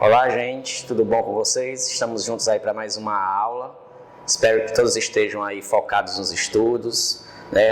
Olá, gente, tudo bom com vocês? Estamos juntos aí para mais uma aula. Espero que todos estejam aí focados nos estudos,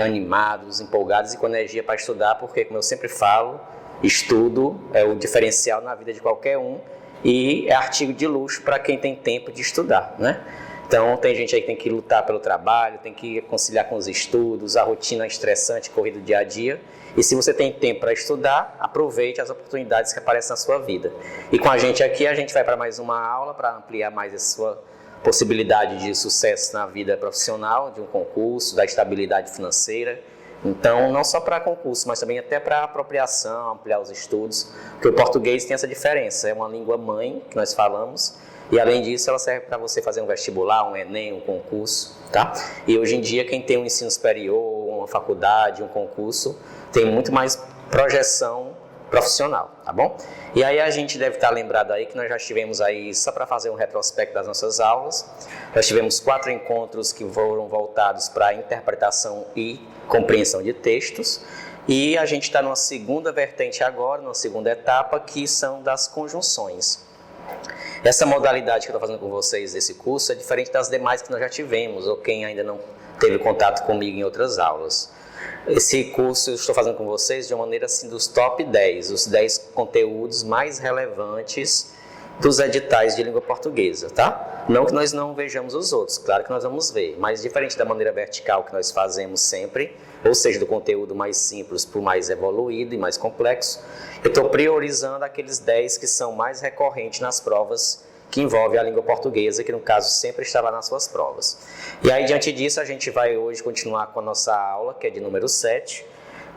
animados, empolgados e com energia para estudar, porque, como eu sempre falo, estudo é o diferencial na vida de qualquer um e é artigo de luxo para quem tem tempo de estudar, né? Então, tem gente aí que tem que lutar pelo trabalho, tem que conciliar com os estudos, a rotina estressante, corrida do dia a dia. E se você tem tempo para estudar, aproveite as oportunidades que aparecem na sua vida. E com a gente aqui, a gente vai para mais uma aula para ampliar mais a sua possibilidade de sucesso na vida profissional, de um concurso, da estabilidade financeira. Então, não só para concurso, mas também até para apropriação, ampliar os estudos, porque o português tem essa diferença, é uma língua mãe que nós falamos, e além disso ela serve para você fazer um vestibular, um Enem, um concurso, tá? E hoje em dia quem tem um ensino superior, uma faculdade, um concurso, tem muito mais projeção profissional, tá bom? E aí a gente deve estar lembrado aí que nós já estivemos aí, só para fazer um retrospecto das nossas aulas, nós tivemos 4 encontros que foram voltados para a interpretação e compreensão de textos, e a gente está numa segunda vertente agora, numa segunda etapa, que são das conjunções. Essa modalidade que eu estou fazendo com vocês desse curso é diferente das demais que nós já tivemos, ou quem ainda não teve contato comigo em outras aulas. Esse curso eu estou fazendo com vocês de uma maneira assim dos top 10, os 10 conteúdos mais relevantes dos editais de língua portuguesa, tá? Não que nós não vejamos os outros, claro que nós vamos ver, mas diferente da maneira vertical que nós fazemos sempre, ou seja, do conteúdo mais simples para o mais evoluído e mais complexo, eu estou priorizando aqueles 10 que são mais recorrentes nas provas que envolvem a língua portuguesa, que no caso sempre está lá nas suas provas. E aí, diante disso, a gente vai hoje continuar com a nossa aula, que é de número 7,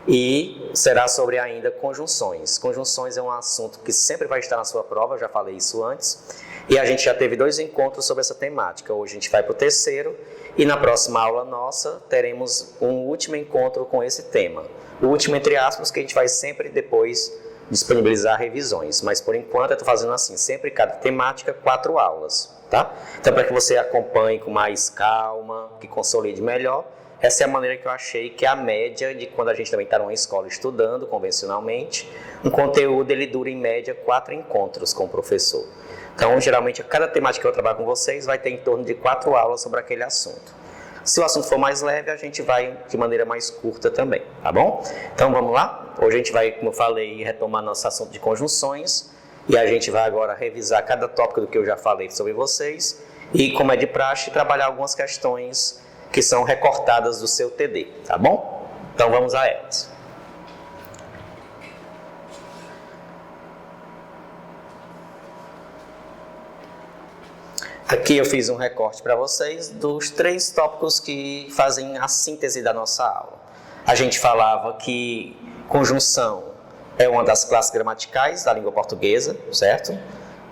e será sobre ainda conjunções. Conjunções é um assunto que sempre vai estar na sua prova, eu já falei isso antes, e a gente já teve 2 encontros sobre essa temática. Hoje a gente vai para o terceiro, e na próxima aula nossa teremos um último encontro com esse tema. O último, entre aspas, que a gente vai sempre depois disponibilizar revisões, mas por enquanto eu estou fazendo assim, sempre cada temática 4 aulas, tá? Então, para que você acompanhe com mais calma, que consolide melhor, essa é a maneira que eu achei que é a média de quando a gente também está numa escola estudando convencionalmente, um conteúdo ele dura em média 4 encontros com o professor. Então, geralmente, cada temática que eu trabalho com vocês vai ter em torno de 4 aulas sobre aquele assunto. Se o assunto for mais leve, a gente vai de maneira mais curta também, tá bom? Então, vamos lá? Hoje a gente vai, como eu falei, retomar nosso assunto de conjunções e a gente vai agora revisar cada tópico do que eu já falei sobre vocês e, como é de praxe, trabalhar algumas questões que são recortadas do seu TD, tá bom? Então, vamos a elas. Aqui eu fiz um recorte para vocês dos 3 tópicos que fazem a síntese da nossa aula. A gente falava que conjunção é uma das classes gramaticais da língua portuguesa, certo?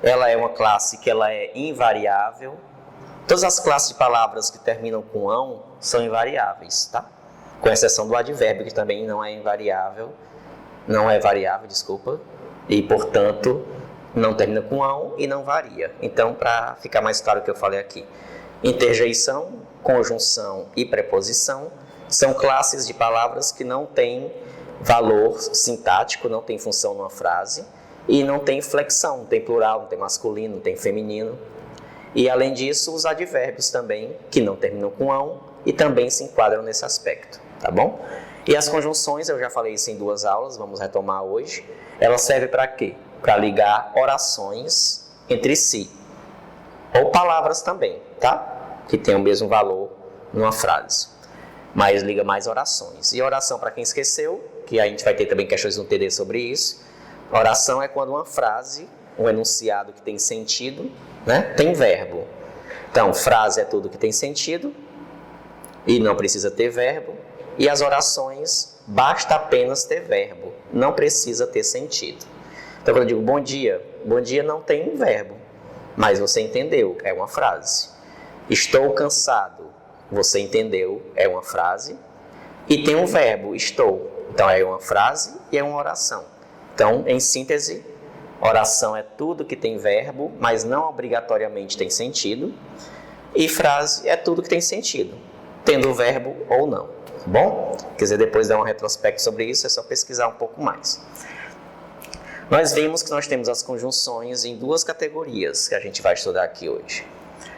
Ela é uma classe que ela é invariável. Todas as classes de palavras que terminam com ão são invariáveis, tá? Com exceção do advérbio, que também não é variável, desculpa, e portanto não termina com ão e não varia. Então, para ficar mais claro o que eu falei aqui, interjeição, conjunção e preposição são classes de palavras que não têm valor sintático, não tem função numa frase e não tem flexão, não tem plural, não tem masculino, não tem feminino. E além disso, os advérbios também, que não terminam com ão e também se enquadram nesse aspecto, tá bom? E as conjunções, eu já falei isso em 2 aulas, vamos retomar hoje. Ela serve para quê? Para ligar orações entre si, ou palavras também, tá? Que tem o mesmo valor numa frase, mas liga mais orações. E oração, para quem esqueceu, que a gente vai ter também questões no TD sobre isso, oração é quando uma frase, um enunciado que tem sentido, né, tem verbo. Então, frase é tudo que tem sentido e não precisa ter verbo, e as orações basta apenas ter verbo, não precisa ter sentido. Então, quando eu digo bom dia não tem um verbo, mas você entendeu, é uma frase. Estou cansado, você entendeu, é uma frase. E tem um verbo, estou. Então, é uma frase e é uma oração. Então, em síntese, oração é tudo que tem verbo, mas não obrigatoriamente tem sentido. E frase é tudo que tem sentido, tendo verbo ou não. Tá bom? Quer dizer, depois dar um retrospecto sobre isso, é só pesquisar um pouco mais. Nós vimos que nós temos as conjunções em duas categorias que a gente vai estudar aqui hoje.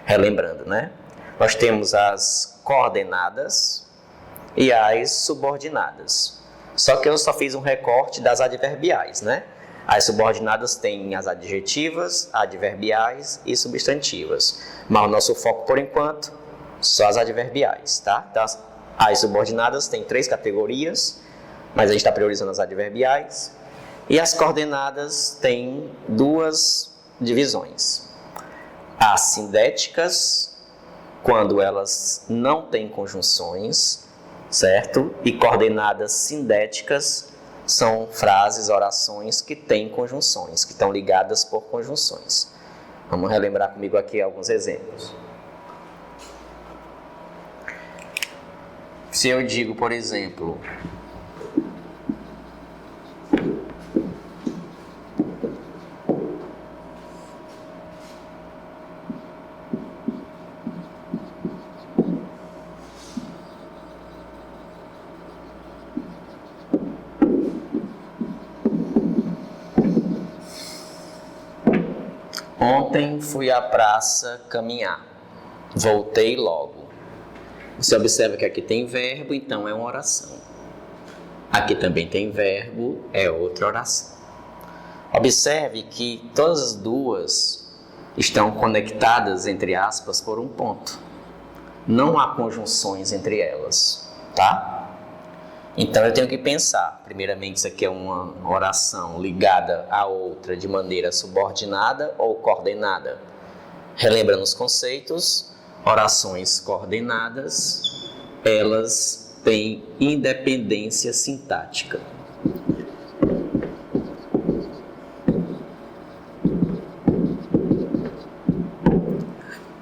Relembrando, né? Nós temos as coordenadas e as subordinadas. Só que eu só fiz um recorte das adverbiais, né? As subordinadas têm as adjetivas, adverbiais e substantivas. Mas o nosso foco, por enquanto, só as adverbiais, tá? Então, as subordinadas têm 3 categorias, mas a gente está priorizando as adverbiais. E as coordenadas têm 2 divisões. As sindéticas, quando elas não têm conjunções, certo? E coordenadas sindéticas são frases, orações que têm conjunções, que estão ligadas por conjunções. Vamos relembrar comigo aqui alguns exemplos. Se eu digo, por exemplo, ontem fui à praça caminhar, voltei logo. Você observa que aqui tem verbo, então é uma oração. Aqui também tem verbo, é outra oração. Observe que todas as duas estão conectadas, entre aspas, por um ponto. Não há conjunções entre elas, tá? Então eu tenho que pensar, primeiramente, isso aqui é uma oração ligada à outra de maneira subordinada ou coordenada. Relembrando os conceitos, orações coordenadas, elas têm independência sintática.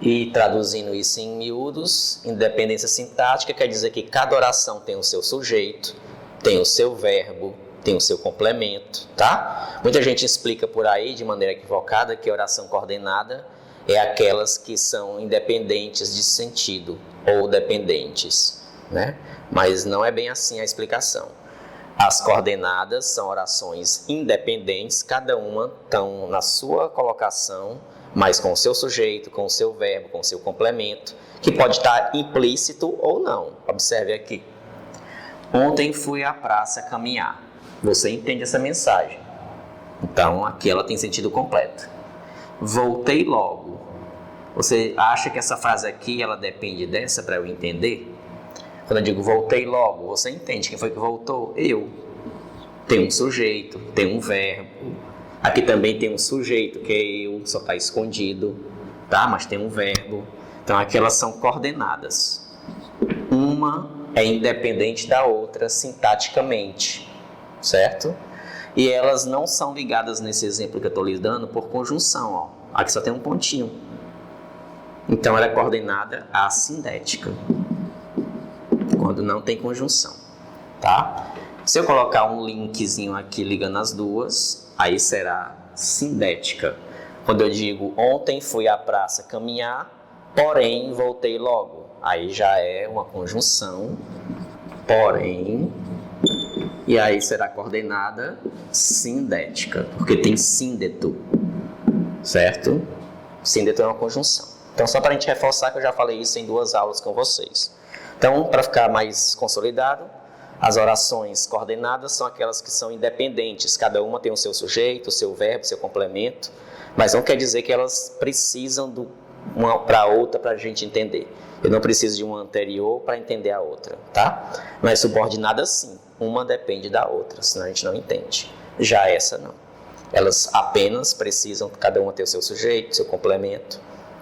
E traduzindo isso em miúdos, independência sintática quer dizer que cada oração tem o seu sujeito, tem o seu verbo, tem o seu complemento, tá? Muita gente explica por aí, de maneira equivocada, que a oração coordenada é aquelas que são independentes de sentido ou dependentes, né? Mas não é bem assim a explicação. As coordenadas são orações independentes, cada uma estão na sua colocação, mas com o seu sujeito, com o seu verbo, com o seu complemento, que pode estar implícito ou não. Observe aqui. Ontem fui à praça caminhar. Você entende essa mensagem. Então, aqui ela tem sentido completo. Voltei logo. Você acha que essa frase aqui, ela depende dessa para eu entender? Quando eu digo voltei logo, você entende quem foi que voltou? Eu. Tem um sujeito, tem um verbo. Aqui também tem um sujeito, que é eu, só está escondido, tá? Mas tem um verbo. Então, aqui elas são coordenadas. Uma é independente da outra sintaticamente, certo? E elas não são ligadas nesse exemplo que eu estou lhe dando por conjunção, ó. Aqui só tem um pontinho. Então, ela é coordenada assindética, quando não tem conjunção, tá? Se eu colocar um linkzinho aqui ligando as duas, aí será sindética. Quando eu digo, ontem fui à praça caminhar, porém voltei logo. Aí já é uma conjunção, porém, e aí será coordenada sindética, porque tem síndeto, certo? Síndeto é uma conjunção. Então, só para a gente reforçar que eu já falei isso em 2 aulas com vocês. Então, para ficar mais consolidado, as orações coordenadas são aquelas que são independentes, cada uma tem o seu sujeito, o seu verbo, o seu complemento, mas não quer dizer que elas precisam de uma para a outra para a gente entender. Eu não preciso de uma anterior para entender a outra, tá? Mas subordinadas sim, uma depende da outra, senão a gente não entende. Já essa não. Elas apenas precisam, cada uma ter o seu sujeito, seu complemento.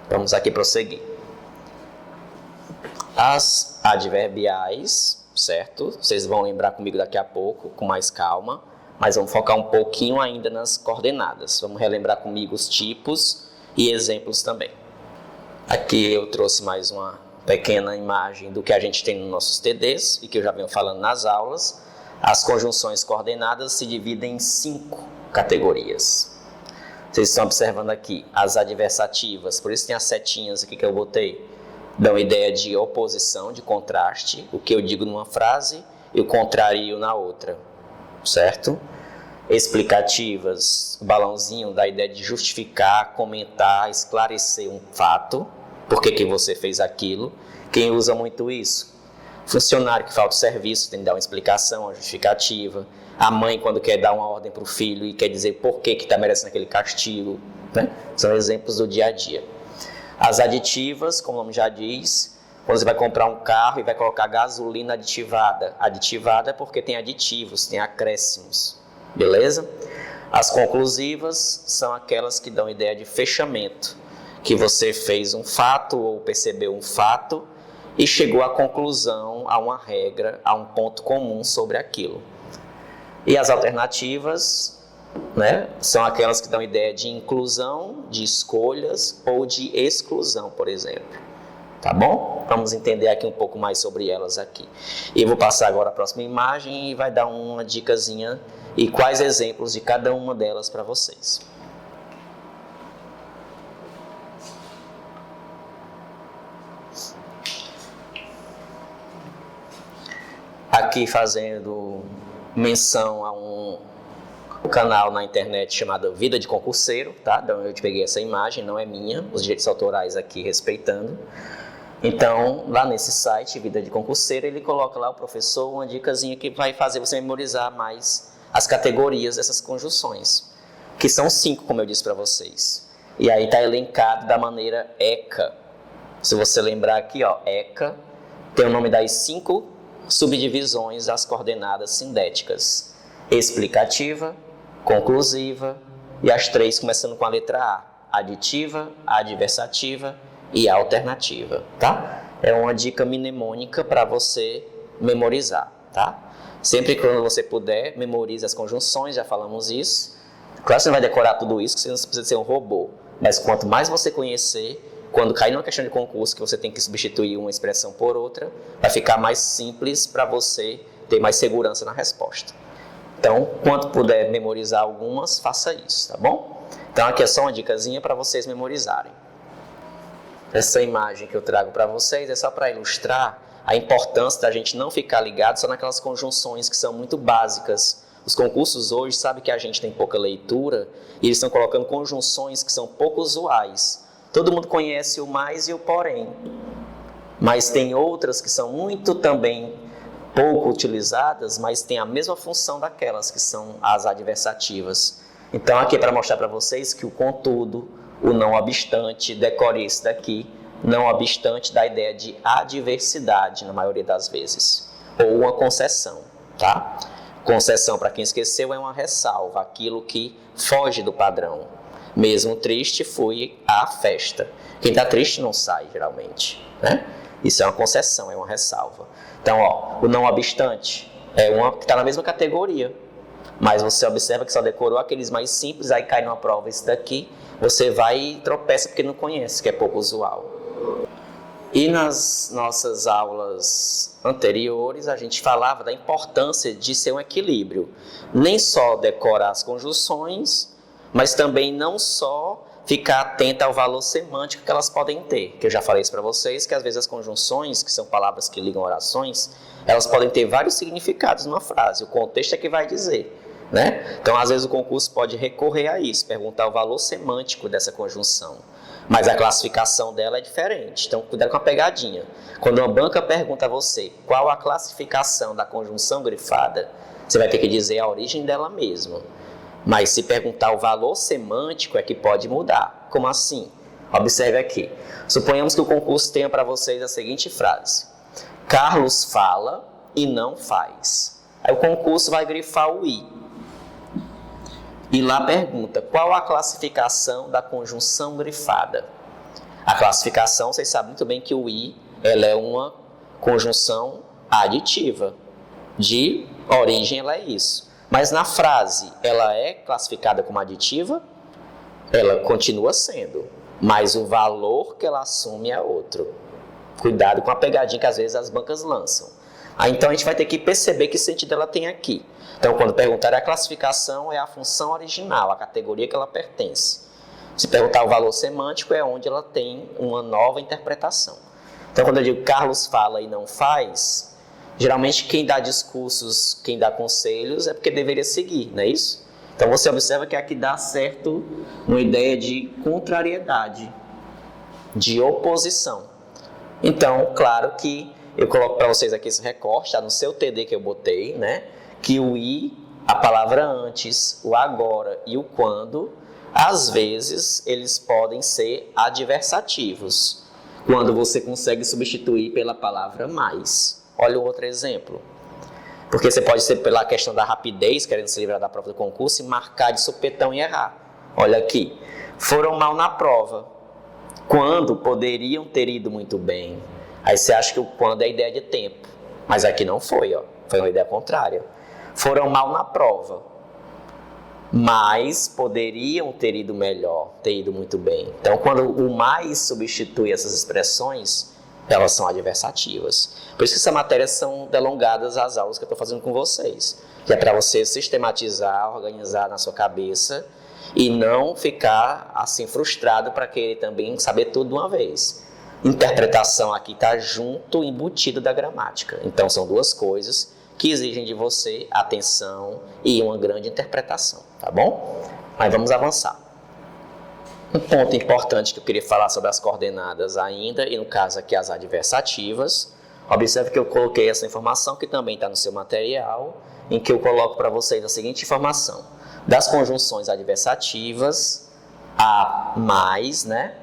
Vamos aqui prosseguir. As adverbiais, certo? Vocês vão lembrar comigo daqui a pouco, com mais calma, mas vamos focar um pouquinho ainda nas coordenadas. Vamos relembrar comigo os tipos e exemplos também. Aqui eu trouxe mais uma pequena imagem do que a gente tem nos nossos TDs e que eu já venho falando nas aulas. As conjunções coordenadas se dividem em 5 categorias. Vocês estão observando aqui as adversativas, por isso tem as setinhas aqui que eu botei. Dão ideia de oposição, de contraste, o que eu digo numa frase e o contrário na outra, certo? Explicativas, o balãozinho da ideia de justificar, comentar, esclarecer um fato, por que você fez aquilo. Quem usa muito isso? Funcionário que falta o serviço tem que dar uma explicação, uma justificativa. A mãe, quando quer dar uma ordem para o filho e quer dizer por que está merecendo aquele castigo, né? São exemplos do dia a dia. As aditivas, como o nome já diz, quando você vai comprar um carro e vai colocar gasolina aditivada. Aditivada é porque tem aditivos, tem acréscimos. Beleza? As conclusivas são aquelas que dão ideia de fechamento, que você fez um fato ou percebeu um fato e chegou à conclusão, a uma regra, a um ponto comum sobre aquilo. E as alternativas, né, são aquelas que dão ideia de inclusão, de escolhas ou de exclusão, por exemplo. Tá bom? Vamos entender aqui um pouco mais sobre elas aqui. E eu vou passar agora a próxima imagem e vai dar uma dicasinha e quais exemplos de cada uma delas para vocês. Aqui fazendo menção a um canal na internet chamado Vida de Concurseiro, tá? Então eu te peguei essa imagem, não é minha, os direitos autorais aqui respeitando. Então, lá nesse site, Vida de Concurseiro, ele coloca lá o professor uma dicasinha que vai fazer você memorizar mais as categorias dessas conjunções, que são 5, como eu disse para vocês. E aí está elencado da maneira ECA. Se você lembrar aqui, ó, ECA tem o nome das 5 subdivisões das coordenadas sindéticas: explicativa, conclusiva e as 3 começando com a letra A: aditiva, adversativa e alternativa, tá? É uma dica mnemônica para você memorizar, tá? Sempre que você puder, memorize as conjunções, já falamos isso. Claro que você não vai decorar tudo isso, que você não precisa ser um robô, mas quanto mais você conhecer, quando cair numa questão de concurso que você tem que substituir uma expressão por outra, vai ficar mais simples para você ter mais segurança na resposta. Então, quanto puder memorizar algumas, faça isso, tá bom? Então, aqui é só uma dicasinha para vocês memorizarem. Essa imagem que eu trago para vocês é só para ilustrar a importância da gente não ficar ligado só naquelas conjunções que são muito básicas. Os concursos hoje sabem que a gente tem pouca leitura e eles estão colocando conjunções que são pouco usuais. Todo mundo conhece o mais e o porém, mas tem outras que são muito também pouco utilizadas, mas têm a mesma função daquelas que são as adversativas. Então aqui é para mostrar para vocês que o contudo, o não obstante, decore isso daqui, não obstante da ideia de adversidade na maioria das vezes, ou uma concessão, tá? Concessão, para quem esqueceu, é uma ressalva, aquilo que foge do padrão. Mesmo triste, fui à festa. Quem está triste não sai, geralmente, né? Isso é uma concessão, é uma ressalva. Então, ó, o não obstante é uma que está na mesma categoria, mas você observa que só decorou aqueles mais simples, aí cai numa prova isso daqui, você vai e tropeça porque não conhece, que é pouco usual. E nas nossas aulas anteriores, a gente falava da importância de ser um equilíbrio. Nem só decorar as conjunções, mas também não só ficar atento ao valor semântico que elas podem ter. Que eu já falei isso para vocês, que às vezes as conjunções, que são palavras que ligam orações, elas podem ter vários significados numa frase. O contexto é que vai dizer, né? Então, às vezes o concurso pode recorrer a isso, perguntar o valor semântico dessa conjunção. Mas a classificação dela é diferente. Então, cuidado com a pegadinha. Quando uma banca pergunta a você qual a classificação da conjunção grifada, você vai ter que dizer a origem dela mesma. Mas se perguntar o valor semântico é que pode mudar. Como assim? Observe aqui. Suponhamos que o concurso tenha para vocês a seguinte frase: Carlos fala e não faz. Aí o concurso vai grifar o i. E lá pergunta, qual a classificação da conjunção grifada? A classificação, vocês sabem muito bem que o i, ela é uma conjunção aditiva. De origem, ela é isso. Mas na frase, ela é classificada como aditiva? Ela continua sendo, mas o valor que ela assume é outro. Cuidado com a pegadinha que às vezes as bancas lançam. Então a gente vai ter que perceber que sentido ela tem aqui. Então quando perguntar a classificação é a função original, a categoria que ela pertence. Se perguntar o valor semântico é onde ela tem uma nova interpretação. Então quando eu digo Carlos fala e não faz, geralmente quem dá discursos, quem dá conselhos é porque deveria seguir, não é isso? Então você observa que aqui dá certo uma ideia de contrariedade, de oposição. Então, claro que eu coloco para vocês aqui esse recorte, está no seu TD que eu botei, né? Que o i, a palavra antes, o agora e o quando, às vezes eles podem ser adversativos, quando você consegue substituir pela palavra mais. Olha o outro exemplo. Porque você pode ser pela questão da rapidez, querendo se livrar da prova do concurso, e marcar de supetão e errar. Olha aqui. Foram mal na prova, quando poderiam ter ido muito bem. Aí você acha que o quando é ideia de tempo. Mas aqui não foi, ó. Foi uma ideia contrária. Foram mal na prova, mas poderiam ter ido melhor, ter ido muito bem. Então, quando o mais substitui essas expressões, elas são adversativas. Por isso que essas matérias são delongadas as aulas que eu estou fazendo com vocês. Que é para você sistematizar, organizar na sua cabeça e não ficar assim frustrado para querer também saber tudo de uma vez. Interpretação aqui está junto, embutido da gramática. Então, são duas coisas que exigem de você atenção e uma grande interpretação, tá bom? Mas vamos avançar. Um ponto importante que eu queria falar sobre as coordenadas ainda, e no caso aqui as adversativas. Observe que eu coloquei essa informação que também está no seu material, em que eu coloco para vocês a seguinte informação. Das conjunções adversativas, a mais, né,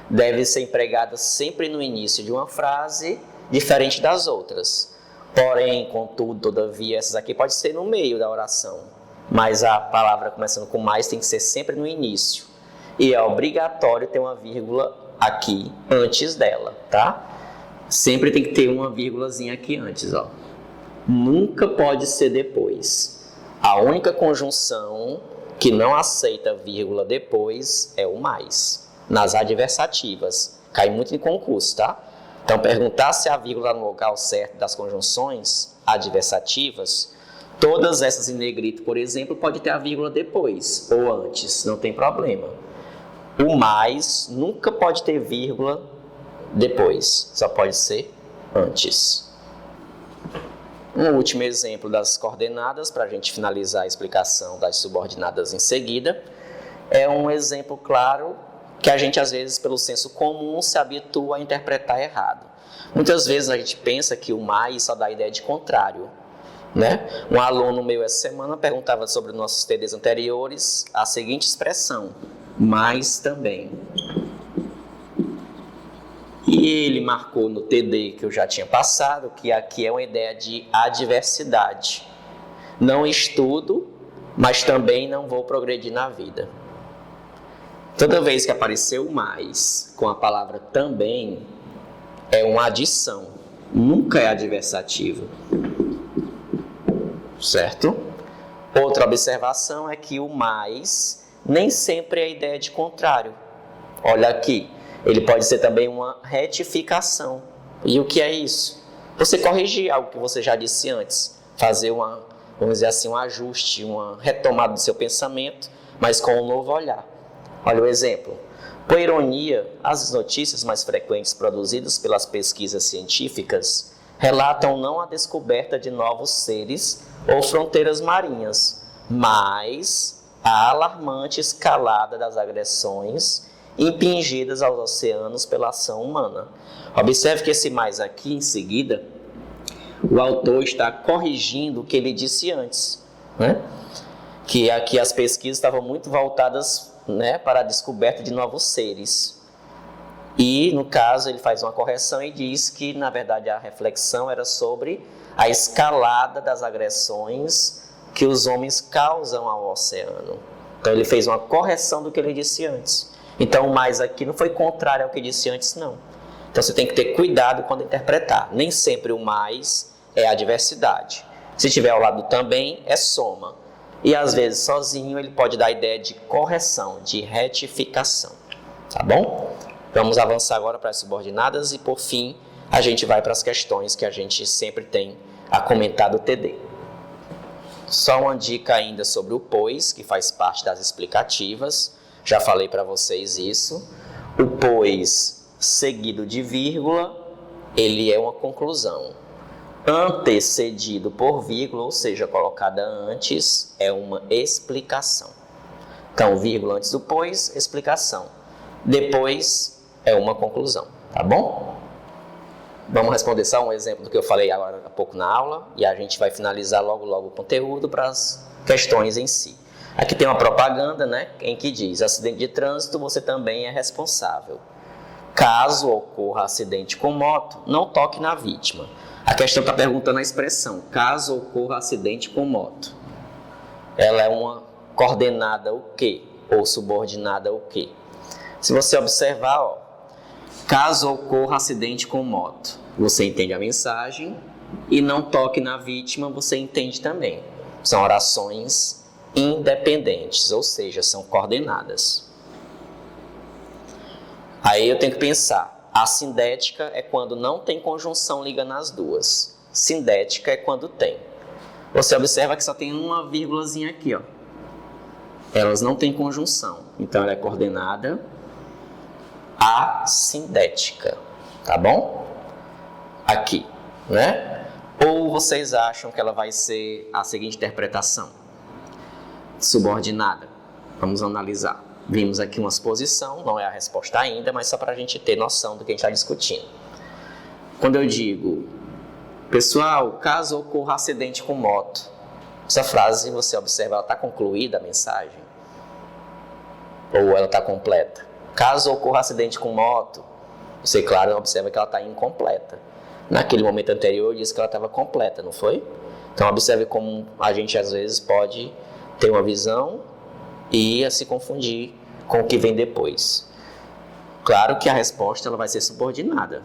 deve ser empregada sempre no início de uma frase, diferente das outras. Porém, contudo, todavia, essas aqui pode ser no meio da oração, mas a palavra começando com mais tem que ser sempre no início. E é obrigatório ter uma vírgula aqui antes dela, tá? Sempre tem que ter uma vírgulazinha aqui antes, ó. Nunca pode ser depois. A única conjunção que não aceita vírgula depois é o mais. Nas adversativas. Cai muito em concurso, tá? Então, perguntar se a vírgula no local certo das conjunções adversativas, todas essas em negrito, por exemplo, pode ter a vírgula depois ou antes, não tem problema. O mais nunca pode ter vírgula depois, só pode ser antes. Um último exemplo das coordenadas, para a gente finalizar a explicação das subordinadas em seguida, é um exemplo claro que a gente, às vezes, pelo senso comum, se habitua a interpretar errado. Muitas vezes a gente pensa que o mais só dá a ideia de contrário, né? Um aluno meu essa semana perguntava sobre os nossos TDs anteriores a seguinte expressão: mas também. E ele marcou no TD que eu já tinha passado, que aqui é uma ideia de adversidade. Não estudo, mas também não vou progredir na vida. Toda vez que apareceu mais com a palavra também, é uma adição, nunca é adversativo. Certo? Outra observação é que o mais nem sempre é a ideia de contrário. Olha aqui, ele pode ser também uma retificação. E o que é isso? Você corrigir algo que você já disse antes, fazer vamos dizer assim, um ajuste, uma retomada do seu pensamento, mas com um novo olhar. Olha o exemplo. Por ironia, as notícias mais frequentes produzidas pelas pesquisas científicas relatam não a descoberta de novos seres ou fronteiras marinhas, mas a alarmante escalada das agressões impingidas aos oceanos pela ação humana. Observe que esse mais aqui, em seguida, o autor está corrigindo o que ele disse antes, né? Que aqui as pesquisas estavam muito voltadas, né, para a descoberta de novos seres. E, no caso, ele faz uma correção e diz que, na verdade, a reflexão era sobre a escalada das agressões que os homens causam ao oceano. Então, ele fez uma correção do que ele disse antes. Então, o mais aqui não foi contrário ao que disse antes, não. Então, você tem que ter cuidado quando interpretar. Nem sempre o mais é adversidade. Se tiver ao lado também, é soma. E, às vezes, sozinho, ele pode dar a ideia de correção, de retificação. Tá bom? Vamos avançar agora para as subordinadas e, por fim, a gente vai para as questões que a gente sempre tem a comentar do TD. Só uma dica ainda sobre o pois, que faz parte das explicativas. Já falei para vocês isso. O pois seguido de vírgula, ele é uma conclusão. antecedido por vírgula, ou seja, colocada antes, é uma explicação. Então, vírgula antes do pois, explicação. Depois é uma conclusão, tá bom? Vamos responder só um exemplo do que eu falei agora há pouco na aula e a gente vai finalizar logo o conteúdo para as questões em si. Aqui tem uma propaganda, né, em que diz: acidente de trânsito, você também é responsável. Caso ocorra acidente com moto, não toque na vítima. A questão está perguntando a expressão, caso ocorra acidente com moto. Ela é uma coordenada o quê? Ou subordinada o quê? Se você observar, ó, caso ocorra acidente com moto, você entende a mensagem, e não toque na vítima, você entende também. São orações independentes, ou seja, são coordenadas. Aí eu tenho que pensar, a sindética é quando não tem conjunção ligando as duas. Sindética é quando tem. Você observa que só tem uma vírgulazinha aqui, ó. Elas não têm conjunção, então ela é coordenada assindética, tá bom? Aqui, né? Ou vocês acham que ela vai ser a seguinte interpretação? Subordinada. Vamos analisar. Vimos aqui uma exposição, não é a resposta ainda, mas só para a gente ter noção do que a gente está discutindo. Quando eu digo, pessoal, caso ocorra acidente com moto, essa frase, você observa, ela está concluída a mensagem? Ou ela está completa? Caso ocorra acidente com moto, você, claro, observa que ela está incompleta. Naquele momento anterior, eu disse que ela estava completa, não foi? Então, observe como a gente, às vezes, pode ter uma visão e ia se confundir com o que vem depois. Claro que a resposta ela vai ser subordinada.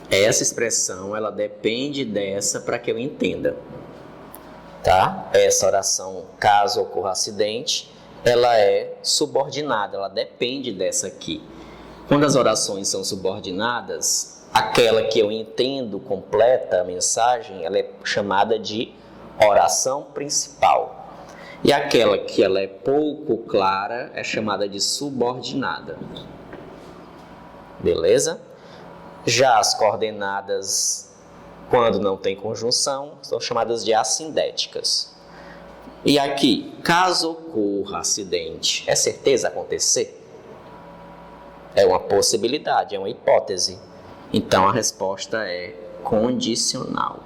Essa expressão, ela depende dessa para que eu entenda. Tá? Essa oração, caso ocorra acidente, ela é subordinada, ela depende dessa aqui. Quando as orações são subordinadas, aquela que eu entendo completa a mensagem, ela é chamada de oração principal. E aquela que ela é pouco clara é chamada de subordinada. Beleza? Já as coordenadas, quando não tem conjunção, são chamadas de assindéticas. E aqui, caso ocorra acidente, é certeza acontecer? É uma possibilidade, é uma hipótese. Então, a resposta é condicional,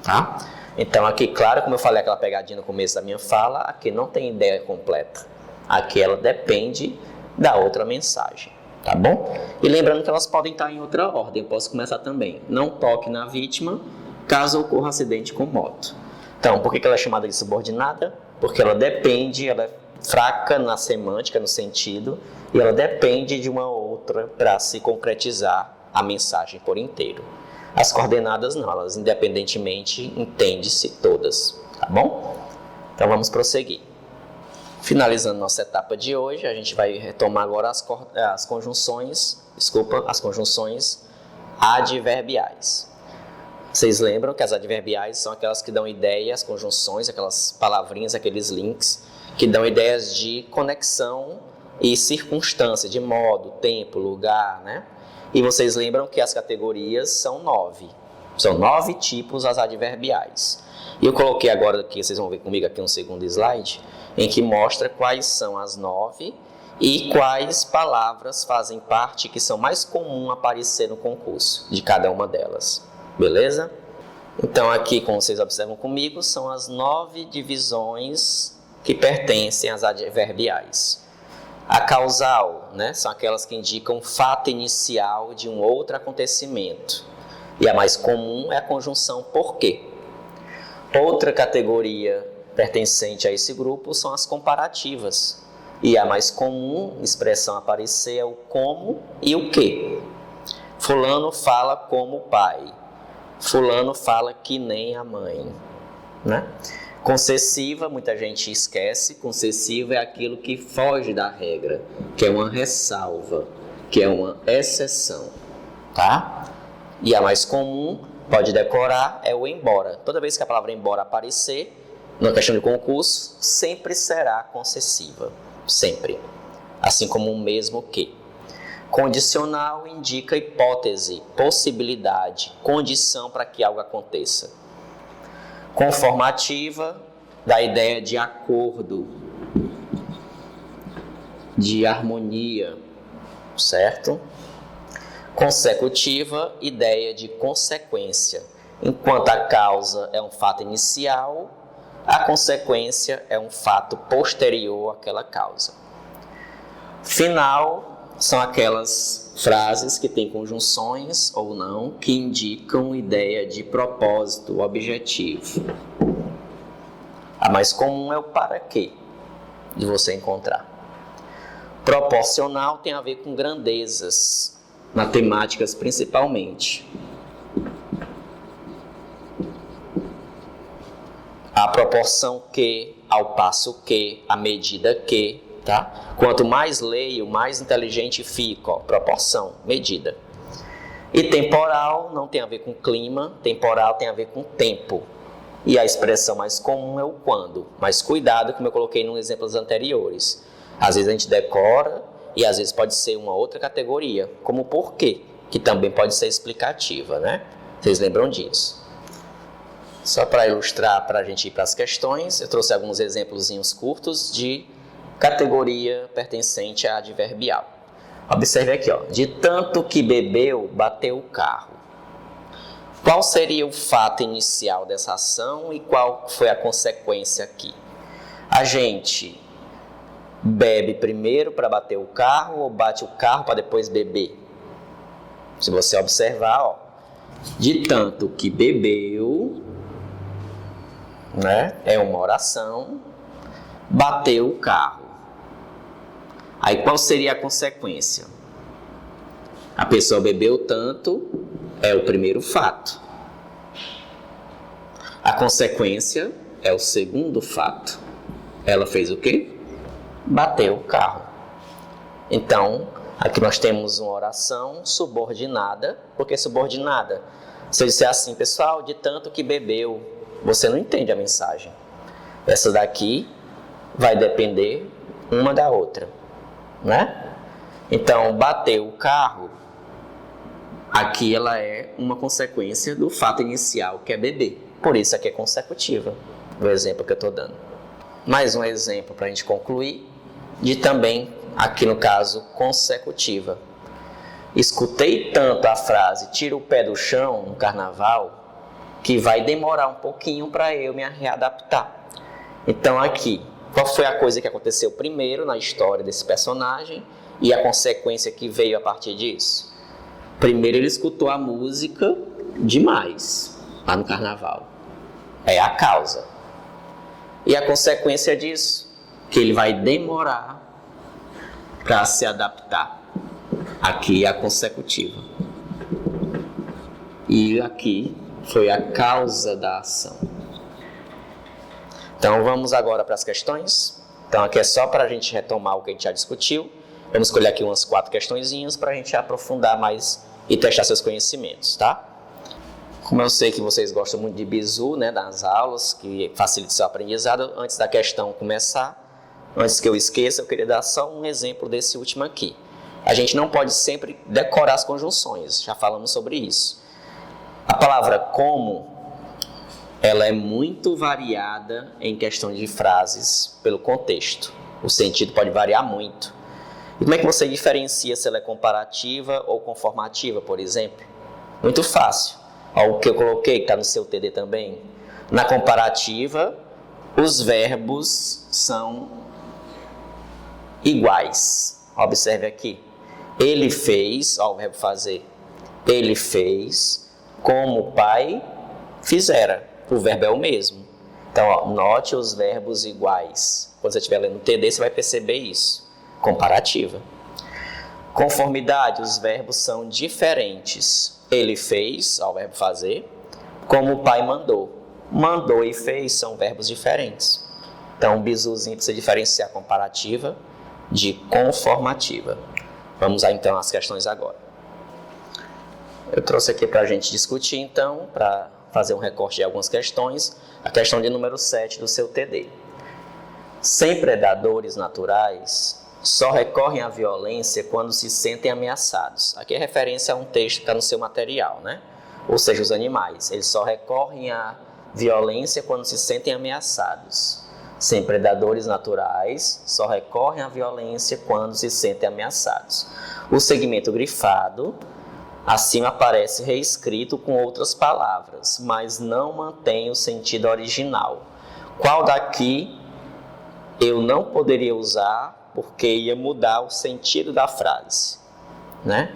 tá? Então, aqui, claro, como eu falei aquela pegadinha no começo da minha fala, aqui não tem ideia completa. Aqui ela depende da outra mensagem, tá bom? E lembrando que elas podem estar em outra ordem, eu posso começar também. Não toque na vítima, caso ocorra acidente com moto. Então, por que ela é chamada de subordinada? Porque ela depende, ela é fraca na semântica, no sentido, e ela depende de uma outra para se concretizar a mensagem por inteiro. As coordenadas não, elas independentemente entende-se todas, tá bom? Então vamos prosseguir. Finalizando nossa etapa de hoje, a gente vai retomar agora as conjunções adverbiais. Vocês lembram que as adverbiais são aquelas que dão ideias, as conjunções, aquelas palavrinhas, aqueles links, que dão ideias de conexão e circunstância, de modo, tempo, lugar, né? E vocês lembram que as categorias são 9. São 9 tipos as adverbiais. E eu coloquei agora aqui, vocês vão ver comigo aqui um segundo slide, em que mostra quais são as 9 e quais palavras fazem parte que são mais comuns aparecer no concurso de cada uma delas. Beleza? Então aqui, como vocês observam comigo, são as 9 divisões que pertencem às adverbiais. A causal, né, são aquelas que indicam o fato inicial de um outro acontecimento. E a mais comum é a conjunção por quê. Outra categoria pertencente a esse grupo são as comparativas. E a mais comum expressão a aparecer é o como e o que. Fulano fala como o pai. Fulano fala que nem a mãe, né? Concessiva, muita gente esquece, concessiva é aquilo que foge da regra, que é uma ressalva, que é uma exceção, tá? E a mais comum, pode decorar, é o embora. Toda vez que a palavra embora aparecer, na questão de concurso, sempre será concessiva, sempre. Assim como o mesmo que. Condicional indica hipótese, possibilidade, condição para que algo aconteça. Conformativa, da ideia de acordo, de harmonia, certo? Consecutiva, ideia de consequência. Enquanto a causa é um fato inicial, a consequência é um fato posterior àquela causa. Final são aquelas frases que têm conjunções ou não, que indicam ideia de propósito, objetivo. A mais comum é o para quê, de você encontrar. Proporcional tem a ver com grandezas, matemáticas principalmente. A proporção que, ao passo que, a medida que, tá? Quanto mais leio, mais inteligente fico, ó, proporção, medida. E temporal não tem a ver com clima, temporal tem a ver com tempo. E a expressão mais comum é o quando, mas cuidado, como eu coloquei nos exemplos anteriores. Às vezes a gente decora e às vezes pode ser uma outra categoria, como o porquê, que também pode ser explicativa, né? Vocês lembram disso? Só para ilustrar, para a gente ir para as questões, eu trouxe alguns exemplozinhos curtos de categoria pertencente à adverbial. Observe aqui, ó. De tanto que bebeu, bateu o carro. Qual seria o fato inicial dessa ação e qual foi a consequência aqui? A gente bebe primeiro para bater o carro ou bate o carro para depois beber? Se você observar, ó, de tanto que bebeu, né, é uma oração, bateu o carro. Aí qual seria a consequência? A pessoa bebeu tanto, é o primeiro fato. A consequência é o segundo fato. Ela fez o quê? Bateu o carro. Então, aqui nós temos uma oração subordinada. Por que subordinada? Se eu disser assim, pessoal, de tanto que bebeu, você não entende a mensagem. Essa daqui vai depender uma da outra, né? Então, bateu o carro, aqui ela é uma consequência do fato inicial, que é beber. Por isso aqui é consecutiva, o exemplo que eu estou dando. Mais um exemplo para a gente concluir, de também, aqui no caso, consecutiva. Escutei tanto a frase, tira o pé do chão no carnaval, que vai demorar um pouquinho para eu me readaptar. Então aqui, qual foi a coisa que aconteceu primeiro na história desse personagem e a consequência que veio a partir disso? Primeiro ele escutou a música demais, lá no carnaval. É a causa. E a consequência disso? Que ele vai demorar para se adaptar. Aqui é a consecutiva. E aqui foi a causa da ação. Então vamos agora para as questões. Então aqui é só para a gente retomar o que a gente já discutiu. Vamos escolher aqui umas 4 questõezinhas para a gente aprofundar mais e testar seus conhecimentos, tá? Como eu sei que vocês gostam muito de bizu, né, das aulas, que facilita o seu aprendizado, antes da questão começar, antes que eu esqueça, eu queria dar só um exemplo desse último aqui. A gente não pode sempre decorar as conjunções, já falamos sobre isso. A palavra como, ela é muito variada em questão de frases pelo contexto. O sentido pode variar muito. E como é que você diferencia se ela é comparativa ou conformativa, por exemplo? Muito fácil. Olha o que eu coloquei, que está no seu TD também. Na comparativa, os verbos são iguais. Observe aqui. Ele fez, ó, o verbo fazer. Ele fez como o pai fizera. O verbo é o mesmo. Então, ó, note os verbos iguais. Quando você estiver lendo o TD, você vai perceber isso. Comparativa. Conformidade, os verbos são diferentes. Ele fez, ó, o verbo fazer, como o pai mandou. Mandou e fez são verbos diferentes. Então, o bizuzinho precisa diferenciar comparativa de conformativa. Vamos lá, então, às questões agora. Eu trouxe aqui para a gente discutir, então, para fazer um recorte de algumas questões, a questão de número 7 do seu TD. Sem predadores naturais, só recorrem à violência quando se sentem ameaçados. Aqui é referência a um texto que está no seu material, né? Ou seja, os animais, eles só recorrem à violência quando se sentem ameaçados. Sem predadores naturais, só recorrem à violência quando se sentem ameaçados. O segmento grifado, acima aparece reescrito com outras palavras, mas não mantém o sentido original. Qual daqui eu não poderia usar porque ia mudar o sentido da frase, né?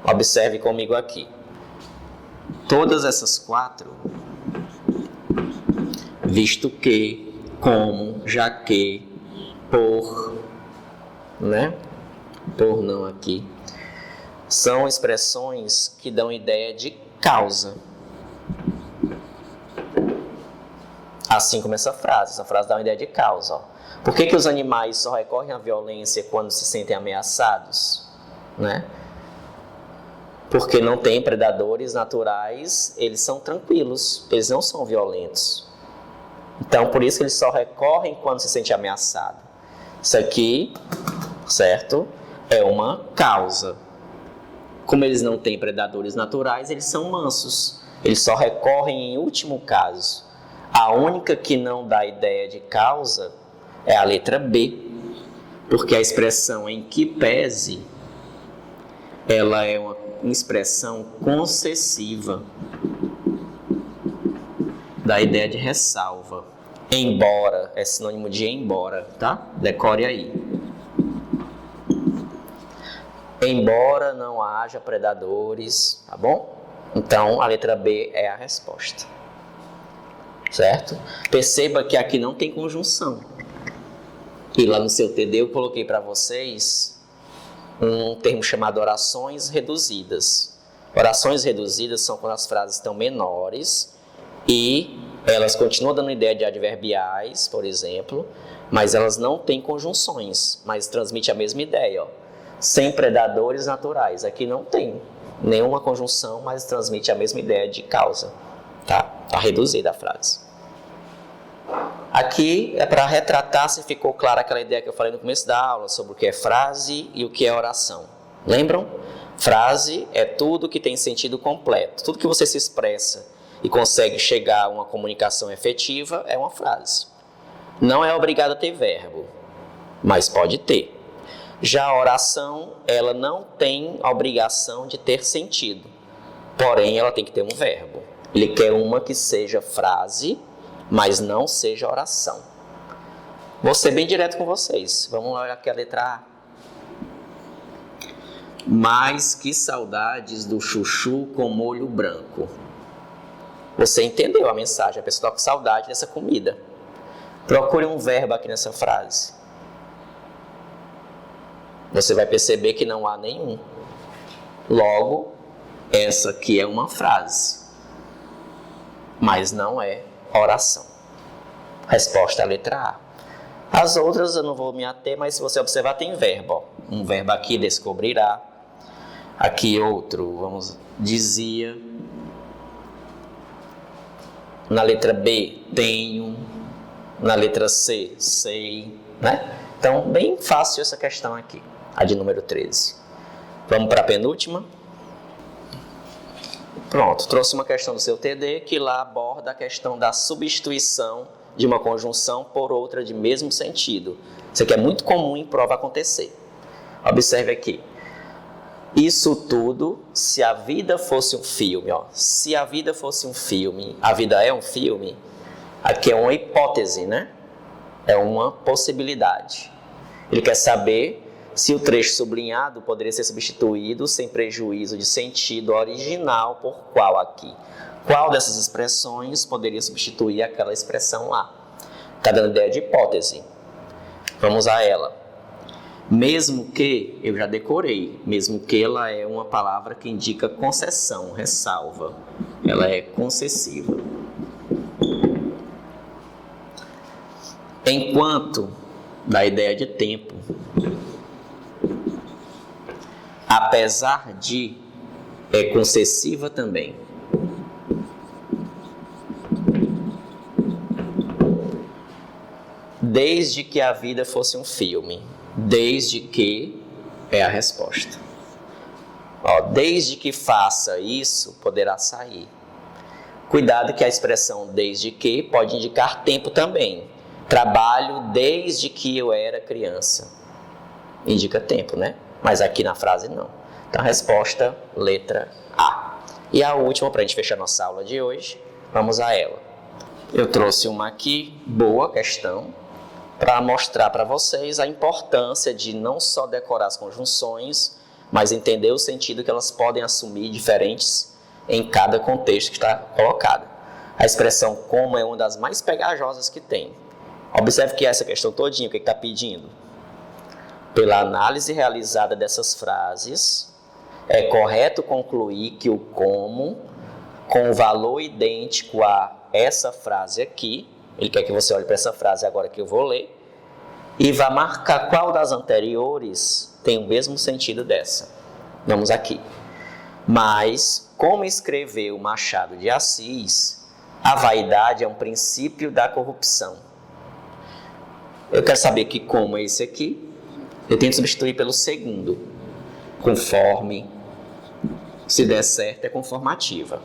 Observe comigo aqui. Todas essas 4, visto que, como, já que, por, né? Por não aqui, são expressões que dão ideia de causa. Assim como essa frase dá uma ideia de causa, ó. Por que os animais só recorrem à violência quando se sentem ameaçados? Né? Porque não tem predadores naturais, eles são tranquilos, eles não são violentos. Então, por isso que eles só recorrem quando se sente ameaçado. Isso aqui, certo? É uma causa. Como eles não têm predadores naturais, eles são mansos. Eles só recorrem em último caso. A única que não dá ideia de causa é a letra B, porque a expressão em que pese, ela é uma expressão concessiva, da ideia de ressalva. Embora é sinônimo de embora, tá? Decore aí. Embora não haja predadores, tá bom? Então a letra B é a resposta. Certo? Perceba que aqui não tem conjunção. E lá no seu TD eu coloquei para vocês um termo chamado orações reduzidas. Orações reduzidas são quando as frases estão menores e elas continuam dando ideia de adverbiais, por exemplo, mas elas não têm conjunções, mas transmite a mesma ideia, ó. Sem predadores naturais. Aqui não tem nenhuma conjunção, mas transmite a mesma ideia de causa. Tá reduzida a frase. Aqui é para retratar se ficou clara aquela ideia que eu falei no começo da aula sobre o que é frase e o que é oração. Lembram? Frase é tudo que tem sentido completo. Tudo que você se expressa e consegue chegar a uma comunicação efetiva é uma frase. Não é obrigado a ter verbo, mas pode ter. Já a oração, ela não tem a obrigação de ter sentido, porém ela tem que ter um verbo. Ele quer uma que seja frase, mas não seja oração. Vou ser bem direto com vocês. Vamos olhar aqui a letra A. Mas que saudades do chuchu com molho branco. Você entendeu a mensagem, a pessoa está com saudade dessa comida. Procure um verbo aqui nessa frase. Você vai perceber que não há nenhum. Logo, essa aqui é uma frase, mas não é oração. Resposta à letra A. As outras eu não vou me ater, mas se você observar tem verbo. Ó. Um verbo aqui, descobrirá. Aqui outro, dizia. Na letra B, tenho. Na letra C, sei. Né? Então, bem fácil essa questão aqui, a de número 13. Vamos para a penúltima. Pronto, trouxe uma questão do seu TD que lá aborda a questão da substituição de uma conjunção por outra de mesmo sentido. Isso aqui é muito comum em prova acontecer. Observe aqui. Isso tudo, se a vida fosse um filme, ó. Se a vida fosse um filme, a vida é um filme, aqui é uma hipótese, né? É uma possibilidade. Ele quer saber se o trecho sublinhado poderia ser substituído sem prejuízo de sentido original por qual aqui. Qual dessas expressões poderia substituir aquela expressão lá? Está dando ideia de hipótese. Vamos a ela. Mesmo que, eu já decorei, mesmo que ela é uma palavra que indica concessão, ressalva. Ela é concessiva. Enquanto, da ideia de tempo, apesar de, é concessiva também. Desde que a vida fosse um filme. Desde que é a resposta. Ó, desde que faça isso, poderá sair. Cuidado que a expressão desde que pode indicar tempo também. Trabalho desde que eu era criança. Indica tempo, né? Mas aqui na frase não. Então a resposta, letra A. E a última, para a gente fechar nossa aula de hoje, vamos a ela. Eu trouxe uma aqui, boa questão, para mostrar para vocês a importância de não só decorar as conjunções, mas entender o sentido que elas podem assumir diferentes em cada contexto que está colocado. A expressão como é uma das mais pegajosas que tem. Observe que essa questão todinha, o que está pedindo? Pela análise realizada dessas frases, é correto concluir que o como, com o valor idêntico a essa frase aqui, ele quer que você olhe para essa frase agora que eu vou ler, e vá marcar qual das anteriores tem o mesmo sentido dessa. Vamos aqui. Mas, como escreveu Machado de Assis, a vaidade é um princípio da corrupção. Eu quero saber que como é esse aqui, eu tento substituir pelo segundo. Conforme, se der certo, é conformativa.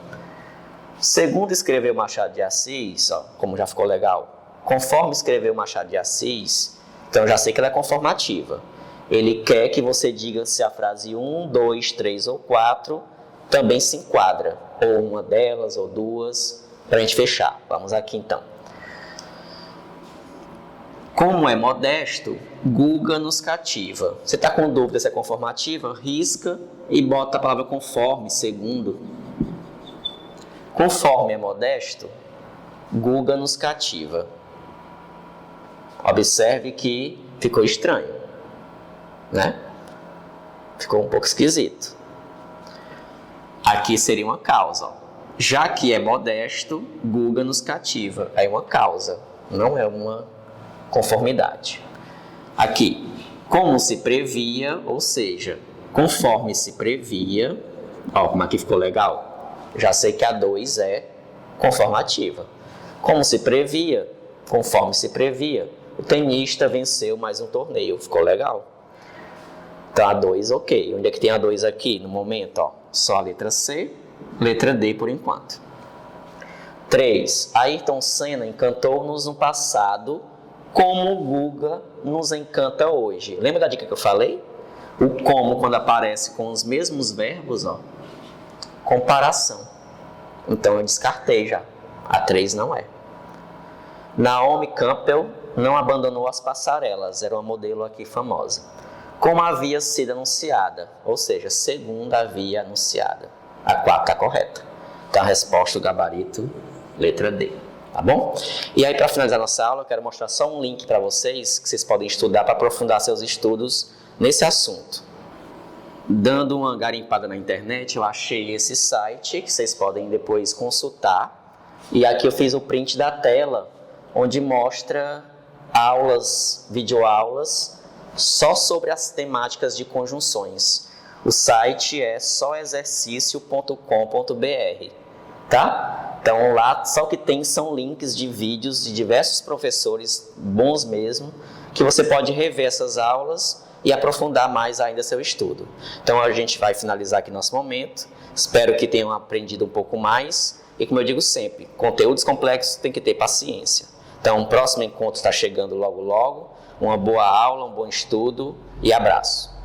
Segundo escreveu Machado de Assis, ó, como já ficou legal, conforme escreveu Machado de Assis, então eu já sei que ela é conformativa. Ele quer que você diga se a frase 1, 2, 3 ou 4 também se enquadra, ou uma delas, ou duas, para a gente fechar. Vamos aqui então. Como é modesto, Guga nos cativa. Você está com dúvida se é conformativa? Risca e bota a palavra conforme, segundo. Conforme é modesto, Guga nos cativa. Observe que ficou estranho, né? Ficou um pouco esquisito. Aqui seria uma causa. Ó. Já que é modesto, Guga nos cativa. É uma causa, não é uma conformidade. Aqui, como se previa, ou seja, conforme se previa, ó, como aqui ficou legal. Já sei que a 2 é conformativa. Como se previa, conforme se previa, o tenista venceu mais um torneio. Ficou legal? Então a 2, ok. Onde é que tem a 2 aqui no momento? Ó, só a letra C, letra D por enquanto. 3. Ayrton Senna encantou-nos no passado como o Guga nos encanta hoje. Lembra da dica que eu falei? O como, quando aparece com os mesmos verbos, ó, comparação. Então eu descartei já. A 3 não é. Naomi Campbell não abandonou as passarelas. Era uma modelo aqui famosa. Como havia sido anunciada. Ou seja, segundo havia anunciada. A 4 está correta. Então a resposta do gabarito, letra D. Tá bom? E aí, para finalizar nossa aula, eu quero mostrar só um link para vocês, que vocês podem estudar para aprofundar seus estudos nesse assunto. Dando uma garimpada na internet, eu achei esse site, que vocês podem depois consultar. E aqui eu fiz o print da tela, onde mostra aulas, videoaulas, só sobre as temáticas de conjunções. O site é soexercicio.com.br, tá? Então lá só o que tem são links de vídeos de diversos professores, bons mesmo, que você pode rever essas aulas e aprofundar mais ainda seu estudo. Então a gente vai finalizar aqui nosso momento. Espero que tenham aprendido um pouco mais. E como eu digo sempre, conteúdos complexos tem que ter paciência. Então o próximo encontro está chegando logo logo. Uma boa aula, um bom estudo e abraço.